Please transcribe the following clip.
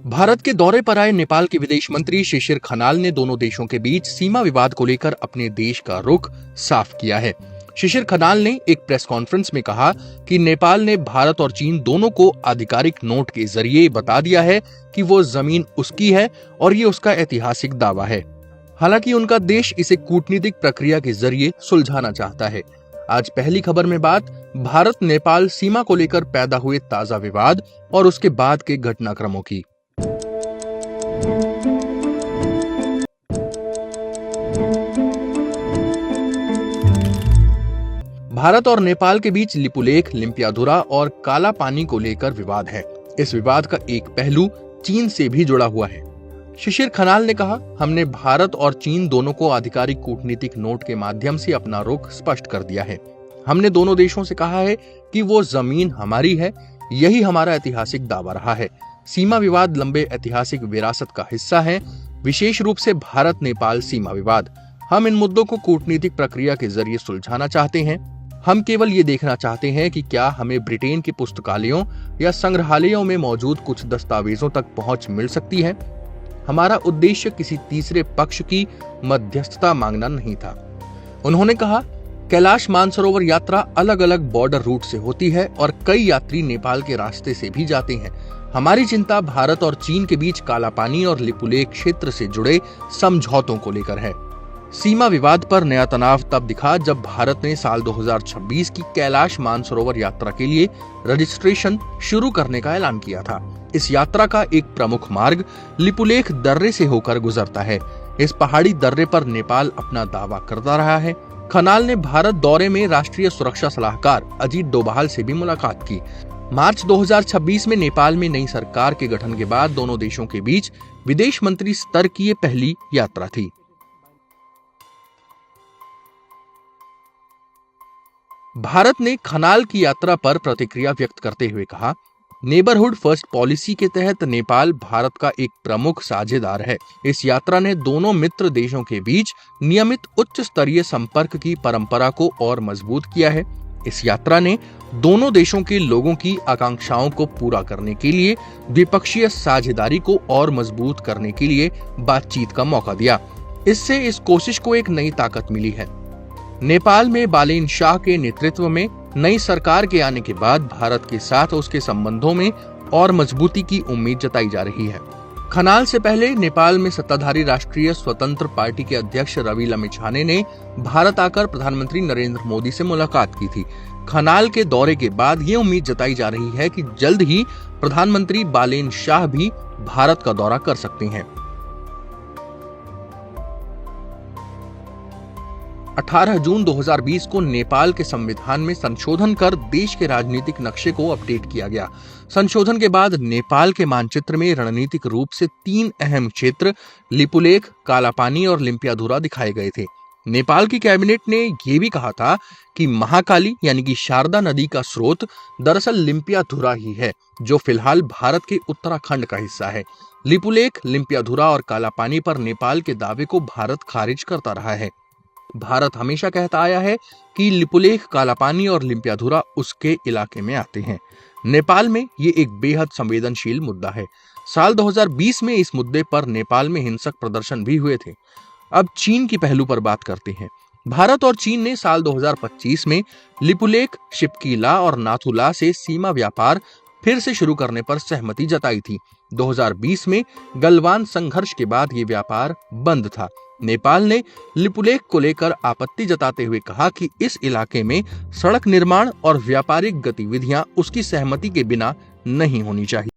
भारत के दौरे पर आए नेपाल के विदेश मंत्री शिशिर खनाल ने दोनों देशों के बीच सीमा विवाद को लेकर अपने देश का रुख साफ किया है। शिशिर खनाल ने एक प्रेस कॉन्फ्रेंस में कहा कि नेपाल ने भारत और चीन दोनों को आधिकारिक नोट के जरिए बता दिया है कि वो जमीन उसकी है और ये उसका ऐतिहासिक दावा है। हालांकि उनका देश इसे कूटनीतिक प्रक्रिया के जरिए सुलझाना चाहता है। आज पहली खबर में बात भारत नेपाल सीमा को लेकर पैदा हुए ताजा विवाद और उसके बाद के घटनाक्रमों की। भारत और नेपाल के बीच लिपुलेख, लिम्पियाधुरा और काला पानी को लेकर विवाद है। इस विवाद का एक पहलू चीन से भी जुड़ा हुआ है। शिशिर खनाल ने कहा, हमने भारत और चीन दोनों को आधिकारिक कूटनीतिक नोट के माध्यम से अपना रुख स्पष्ट कर दिया है। हमने दोनों देशों से कहा है कि वो जमीन हमारी है, यही हमारा ऐतिहासिक दावा रहा है। सीमा विवाद लंबे ऐतिहासिक विरासत का हिस्सा है, विशेष रूप से भारत नेपाल सीमा विवाद। हम इन मुद्दों को कूटनीतिक प्रक्रिया के जरिए सुलझाना चाहते हैं। हम केवल ये देखना चाहते हैं कि क्या हमें ब्रिटेन के पुस्तकालयों या संग्रहालयों में मौजूद कुछ दस्तावेजों तक पहुंच मिल सकती है। हमारा उद्देश्य किसी तीसरे पक्ष की मध्यस्थता मांगना नहीं था। उन्होंने कहा, कैलाश मानसरोवर यात्रा अलग अलग बॉर्डर रूट से होती है और कई यात्री नेपाल के रास्ते से भी जाते हैं। हमारी चिंता भारत और चीन के बीच काला पानी और लिपुलेख क्षेत्र से जुड़े समझौतों को लेकर है। सीमा विवाद पर नया तनाव तब दिखा जब भारत ने साल 2026 की कैलाश मानसरोवर यात्रा के लिए रजिस्ट्रेशन शुरू करने का ऐलान किया था। इस यात्रा का एक प्रमुख मार्ग लिपुलेख दर्रे से होकर गुजरता है। इस पहाड़ी दर्रे पर नेपाल अपना दावा करता रहा है। खनाल ने भारत दौरे में राष्ट्रीय सुरक्षा सलाहकार अजीत डोभाल से भी मुलाकात की। मार्च 2026 में नेपाल में नई सरकार के गठन के बाद दोनों देशों के बीच विदेश मंत्री स्तर की ये पहली यात्रा थी। भारत ने खनाल की यात्रा पर प्रतिक्रिया व्यक्त करते हुए कहा, नेबरहुड फर्स्ट पॉलिसी के तहत नेपाल भारत का एक प्रमुख साझेदार है। इस यात्रा ने दोनों मित्र देशों के बीच नियमित उच्च स्तरीय संपर्क की परंपरा को और मजबूत किया है। इस यात्रा ने दोनों देशों के लोगों की आकांक्षाओं को पूरा करने के लिए द्विपक्षीय साझेदारी को और मजबूत करने के लिए बातचीत का मौका दिया। इससे इस कोशिश को एक नई ताकत मिली है। नेपाल में बालेन शाह के नेतृत्व में नई सरकार के आने के बाद भारत के साथ उसके संबंधों में और मजबूती की उम्मीद जताई जा रही है। खनाल से पहले नेपाल में सत्ताधारी राष्ट्रीय स्वतंत्र पार्टी के अध्यक्ष रवि लामिछाने ने भारत आकर प्रधानमंत्री नरेंद्र मोदी से मुलाकात की थी। खनाल के दौरे के बाद ये उम्मीद जताई जा रही है कि जल्द ही प्रधानमंत्री बालेन शाह भी भारत का दौरा कर सकते हैं। 18 जून 2020 को नेपाल के संविधान में संशोधन कर देश के राजनीतिक नक्शे को अपडेट किया गया। संशोधन के बाद नेपाल के मानचित्र में रणनीतिक रूप से 3 अहम क्षेत्र लिपुलेख, कालापानी और लिम्पियाधुरा दिखाए गए थे। नेपाल की कैबिनेट ने यह भी कहा था कि महाकाली यानी कि शारदा नदी का स्रोत दरअसल लिम्पियाधुरा ही है, जो फिलहाल भारत के उत्तराखंड का हिस्सा है। लिपुलेख, लिम्पियाधुरा और कालापानी पर नेपाल के दावे को भारत खारिज करता रहा है। भारत हमेशा कहता आया है कि लिपुलेख, कालापानी और लिम्पियाधुरा उसके इलाके में आते हैं। नेपाल में ये एक बेहद संवेदनशील मुद्दा है। साल 2020 में इस मुद्दे पर नेपाल में हिंसक प्रदर्शन भी हुए थे। अब चीन की पहलू पर बात करते हैं। भारत और चीन ने साल 2025 में लिपुलेख, शिपकीला और नाथुला से सीमा व्यापार फिर से शुरू करने पर सहमति जताई थी। 2020 में गलवान संघर्ष के बाद ये व्यापार बंद था। नेपाल ने लिपुलेख को लेकर आपत्ति जताते हुए कहा कि इस इलाके में सड़क निर्माण और व्यापारिक गतिविधियां उसकी सहमति के बिना नहीं होनी चाहिए।